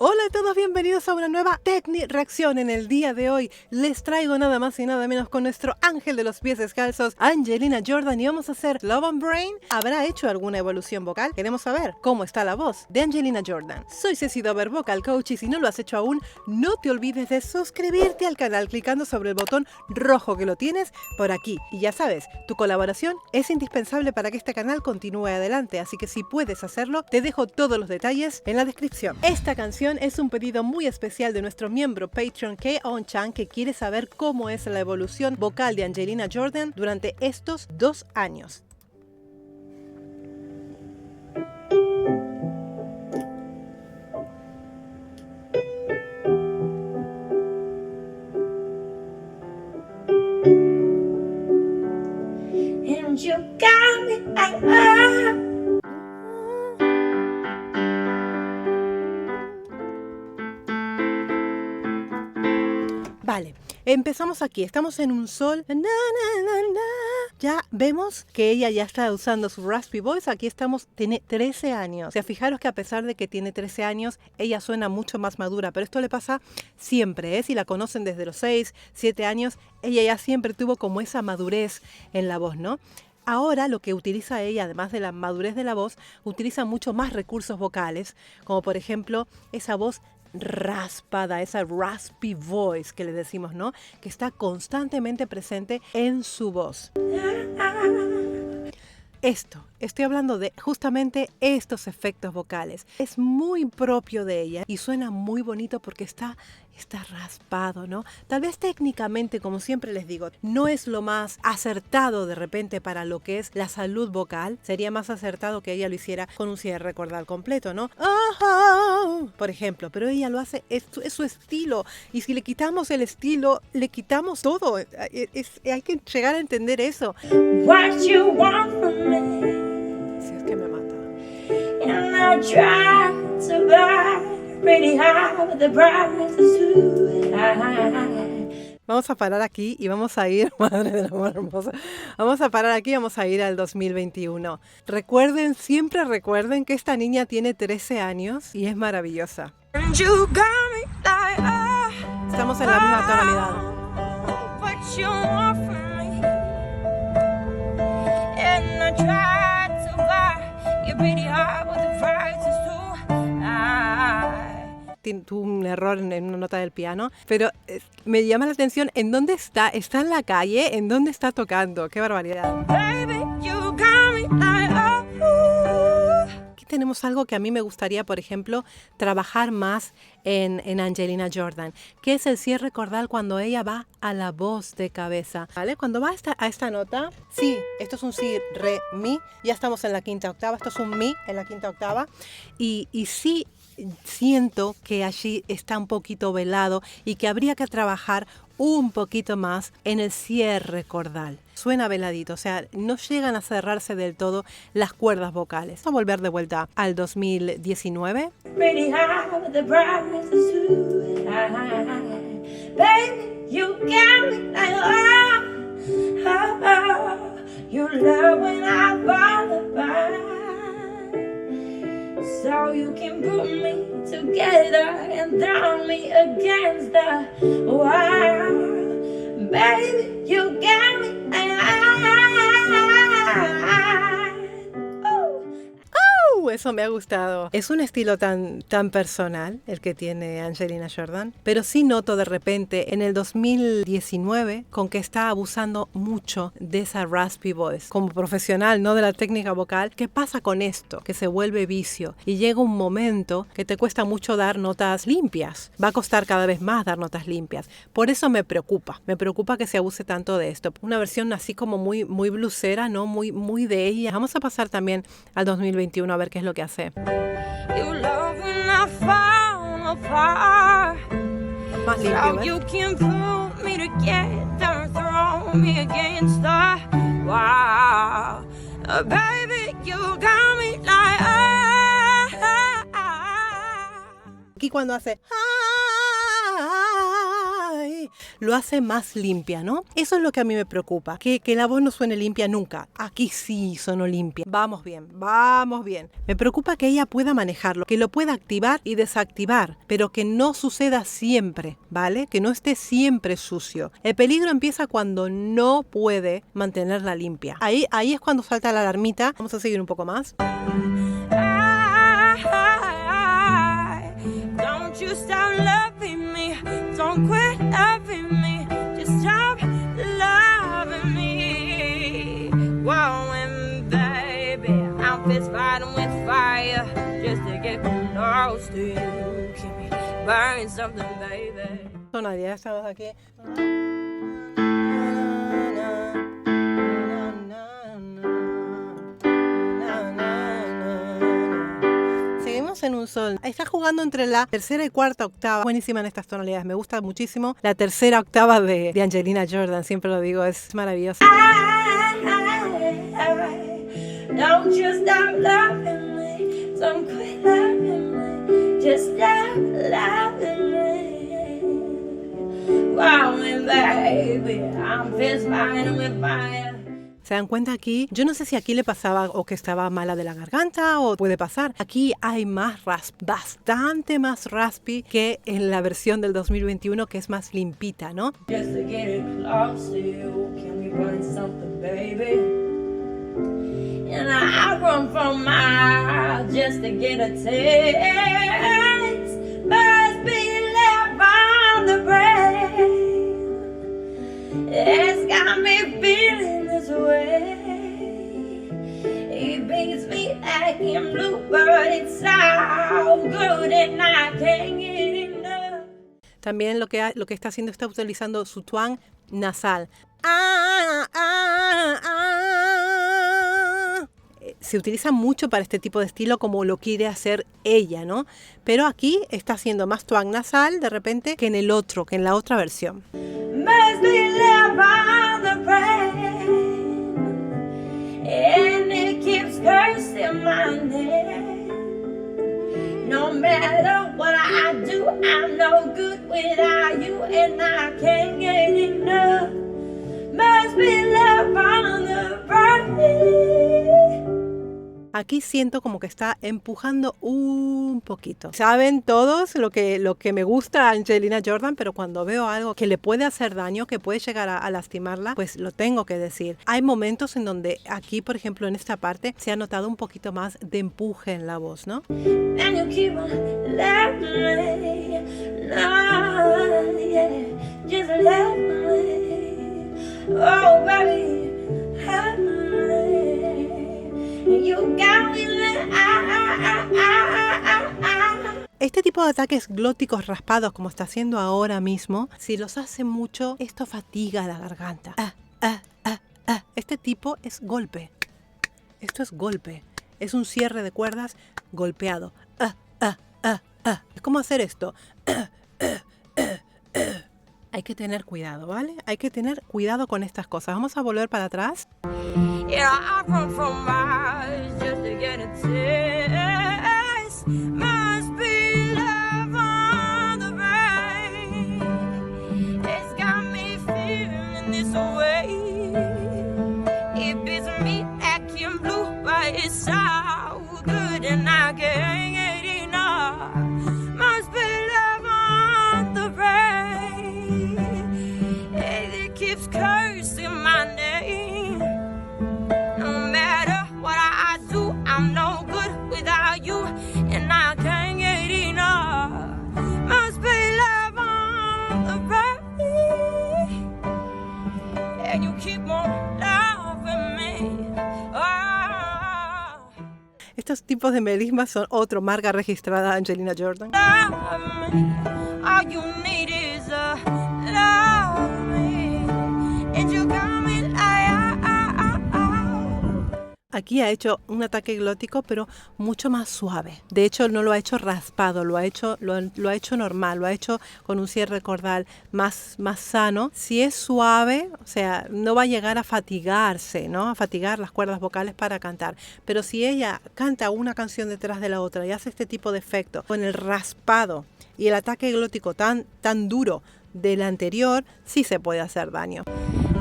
Hola a todos, bienvenidos a una nueva Techni Reacción. En el día de hoy les traigo nada más y nada menos con nuestro ángel de los pies descalzos, Angelina Jordan, y vamos a hacer Love and Brain. ¿Habrá hecho alguna evolución vocal? Queremos saber cómo está la voz de Angelina Jordan. Soy Ceci Dover, Vocal Coach, y si no lo has hecho aún, no te olvides de suscribirte al canal clicando sobre el botón rojo que lo tienes por aquí. Y ya sabes, tu colaboración es indispensable para que este canal continúe adelante, así que si puedes hacerlo, te dejo todos los detalles en la descripción. Esta canción es un pedido muy especial de nuestro miembro Patreon K-On Chan, que quiere saber cómo es la evolución vocal de Angelina Jordan durante estos 2 años. And you got me like, Vale, empezamos aquí, estamos en un sol. Na, na, na, na. Ya vemos que ella ya está usando su raspy voice. Aquí estamos, tiene 13 años. O sea, fijaros que a pesar de que tiene 13 años, ella suena mucho más madura. Pero esto le pasa siempre, ¿eh? Si la conocen desde los 6, 7 años, ella ya siempre tuvo como esa madurez en la voz, ¿no? Ahora lo que utiliza ella, además de la madurez de la voz, utiliza mucho más recursos vocales, como por ejemplo esa voz raspada, esa raspy voice que le decimos, ¿no? Que está constantemente presente en su voz. Estoy hablando de justamente estos efectos vocales. Es muy propio de ella y suena muy bonito porque está raspado, ¿no? Tal vez técnicamente, como siempre les digo, no es lo más acertado de repente para lo que es la salud vocal. Sería más acertado que ella lo hiciera con un cierre cordal completo, ¿no? Oh, por ejemplo, pero ella lo hace, es su estilo. Y si le quitamos el estilo, le quitamos todo. Hay que llegar a entender eso. what you want from me. Si es que me mata. And I tried to buy pretty high with the price is too high. Vamos a parar aquí y vamos a ir, madre del amor hermoso, vamos a parar aquí y vamos a ir al 2021. Recuerden, siempre recuerden que esta niña tiene 13 años y es maravillosa. And you got me like, Estamos en la misma tonalidad. what you want from me. And I tried to buy you pretty high with the price is too high. Tuvo un error en una nota del piano, pero me llama la atención en dónde está. ¿Está en la calle? ¿En dónde está tocando? ¡Qué barbaridad! Baby, you got me like, Aquí tenemos algo que a mí me gustaría, por ejemplo, trabajar más en Angelina Jordan, que es el cierre cordal cuando ella va a la voz de cabeza, ¿vale? Cuando va a esta nota, sí, esto es un si, re, mi, ya estamos en la quinta octava, esto es un mi en la quinta octava, y sí siento que allí está un poquito velado y que habría que trabajar un poquito más en el cierre cordal. Suena veladito, o sea, no llegan a cerrarse del todo las cuerdas vocales. Vamos a volver de vuelta al 2019. pretty high with the price is too high. Baby, you got me like, you love when I fall apart. So you can put me together and throw me against the wall. Baby, you got me like, Eso me ha gustado. Es un estilo tan personal el que tiene Angelina Jordan, pero sí noto de repente en el 2019 con que está abusando mucho de esa raspy voice. Como profesional, no de la técnica vocal, ¿qué pasa con esto? Que se vuelve vicio y llega un momento que te cuesta mucho dar notas limpias. Va a costar cada vez más dar notas limpias. Por eso me preocupa que se abuse tanto de esto. Una versión así como muy blusera, ¿no? Muy de ella. Vamos a pasar también al 2021 a ver qué es lo que hace. you love when I fall apart. Más limpio, So ¿ves? you can pull me together, throw me against the wall. Baby, you got me like, Aquí cuando hace ay, lo hace más limpia, ¿no? Eso es lo que a mí me preocupa, que la voz no suene limpia nunca. Aquí sí sonó limpia. Vamos bien, vamos bien. Me preocupa que ella pueda manejarlo, que lo pueda activar y desactivar, pero que no suceda siempre, ¿vale? Que no esté siempre sucio. El peligro empieza cuando no puede mantenerla limpia. Ahí es cuando salta la alarmita. Vamos a seguir un poco más. Don't you stop loving me, don't quit loving me, just stop loving me. Wow, and baby, I'm fist fighting with fire just to get close to you. Keep me burning something, baby. Sonaría, estamos aquí. En un sol. Está jugando entre la tercera y cuarta octava. Buenísima en estas tonalidades. Me gusta muchísimo la tercera octava de Angelina Jordan. Siempre lo digo, es maravillosa. Don't you stop loving me, don't quit loving me, just stop loving me. Wow, and baby, I'm fist fighting with fire. ¿Se dan cuenta aquí? Yo no sé si aquí le pasaba o que estaba mala de la garganta o puede pasar. Aquí hay más bastante más raspy que en la versión del 2021 que es más limpita, ¿no? Just to get it close to you, can we run something, baby? And I run for miles just to get a taste. Must be left on the brain. It's got me feeling this way. It beats me like in bluebird. It's so good and I can't get enough. También lo que está haciendo, está utilizando su twang nasal. Se utiliza mucho para este tipo de estilo como lo quiere hacer ella, ¿no? Pero aquí está haciendo más twang nasal de repente que en la otra versión. Must be left on the brain, and it keeps cursing my name. No matter what I do, I'm no good without you, and I can't get enough. Must be left on the brain. Aquí siento como que está empujando un poquito. Saben todos lo que me gusta a Angelina Jordan, pero cuando veo algo que le puede hacer daño, que puede llegar a lastimarla, pues lo tengo que decir. Hay momentos en donde aquí, por ejemplo, en esta parte, se ha notado un poquito más de empuje en la voz, ¿no? And you keep on loving me, no, yeah, just love me, oh baby, love me. You got me like, Este tipo de ataques glóticos raspados como está haciendo ahora mismo, si los hace mucho, esto fatiga la garganta. Este tipo es golpe. Esto es golpe. Es un cierre de cuerdas golpeado. ¿Cómo hacer esto? Hay que tener cuidado, ¿vale? Hay que tener cuidado con estas cosas. Vamos a volver para atrás. yeah, I run from miles just to get a taste. Must be love on the brain. It's got me feeling this way. It beats me back in blue, but it's so good and I can't get enough. Must be love on the brain. And it keeps cursing my name. No matter what I do, I'm no good without you, and I can't get enough. Must be love on the brain, and you keep on loving me. Oh, Estos tipos de melismas son otro marca registrada de Angelina Jordan. love me. All you need is a love me, and you got me like. Aquí ha hecho un ataque glótico, pero mucho más suave. De hecho, no lo ha hecho raspado, lo ha hecho normal, lo ha hecho con un cierre cordal más sano. Si es suave, o sea, no va a llegar a fatigarse, ¿no? A fatigar las cuerdas vocales para cantar. Pero si ella canta una canción detrás de la otra y hace este tipo de efecto con el raspado y el ataque glótico tan duro, del anterior, sí se puede hacer daño.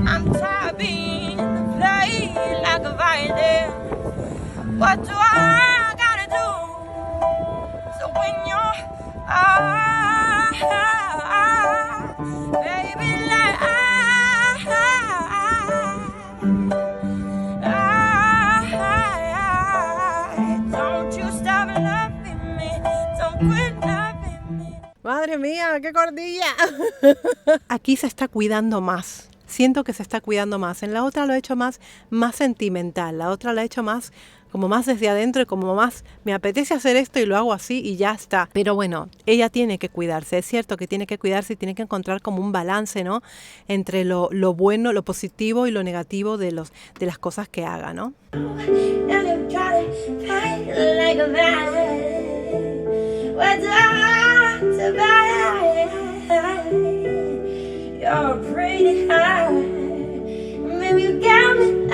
I'm tired of being played like a violin. What do I gotta do? So when you're baby, like don't you stop loving me, don't quit loving me. ¡Madre mía, qué cordilla! Aquí se está cuidando más. Siento que se está cuidando más. En la otra lo he hecho más sentimental. La otra la he hecho más como más desde adentro y como más me apetece hacer esto y lo hago así y ya está. Pero bueno, ella tiene que cuidarse. Es cierto que tiene que cuidarse y tiene que encontrar como un balance, ¿no? Entre lo bueno, lo positivo y lo negativo de las cosas que haga, ¿no? You're pretty high, maybe you got me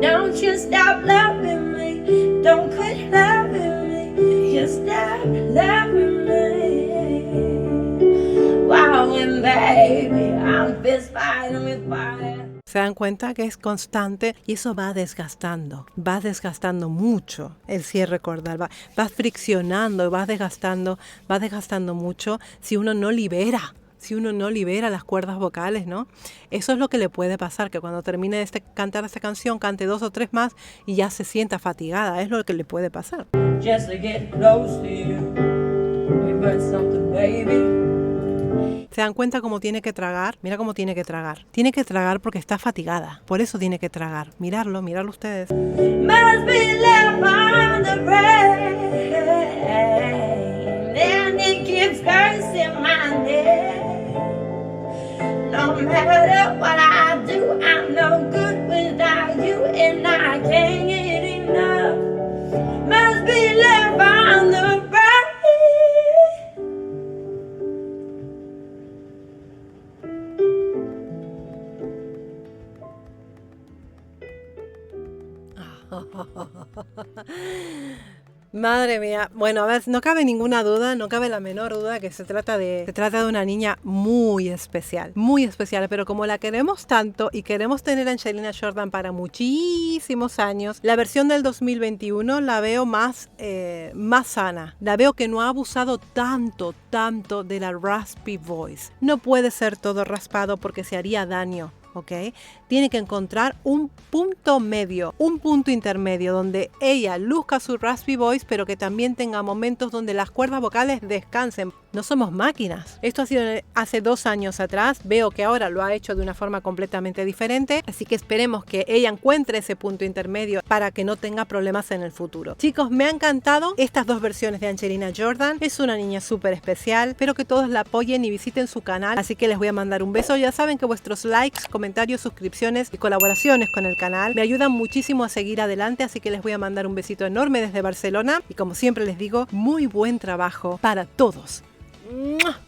don't you stop loving me, don't quit loving me, just stop loving me. Wow, and baby, I'm fist fighting with fire. Se dan cuenta que es constante y eso va desgastando mucho el cierre cordal, va friccionando, va desgastando mucho si uno no libera las cuerdas vocales, ¿no? Eso es lo que le puede pasar, que cuando termine de cantar esta canción, cante 2 o 3 más y ya se sienta fatigada, es lo que le puede pasar. Just to get close to you, we got something, baby. ¿Se dan cuenta cómo tiene que tragar? Mira cómo tiene que tragar. Tiene que tragar porque está fatigada. Por eso tiene que tragar. Mirarlo ustedes. Must be left on the brain, and it keeps cursing my name. No matter what I do, I'm no good without you, and I can't get enough. Must be left on the brain. Madre mía, bueno, a ver, no cabe ninguna duda, no cabe la menor duda que se trata de una niña muy especial, pero como la queremos tanto y queremos tener a Angelina Jordan para muchísimos años, la versión del 2021 la veo más sana, la veo que no ha abusado tanto de la raspy voice. No puede ser todo raspado porque se haría daño. ¿Ok? Tiene que encontrar un punto medio, un punto intermedio donde ella luzca su raspy voice, pero que también tenga momentos donde las cuerdas vocales descansen. No somos máquinas. Esto ha sido hace 2 años atrás. Veo que ahora lo ha hecho de una forma completamente diferente. Así que esperemos que ella encuentre ese punto intermedio para que no tenga problemas en el futuro. Chicos, me han encantado estas 2 versiones de Angelina Jordan. Es una niña súper especial. Espero que todos la apoyen y visiten su canal. Así que les voy a mandar un beso. Ya saben que vuestros likes, comentarios, suscripciones y colaboraciones con el canal me ayudan muchísimo a seguir adelante. Así que les voy a mandar un besito enorme desde Barcelona. Y como siempre les digo, muy buen trabajo para todos. ¡Mua!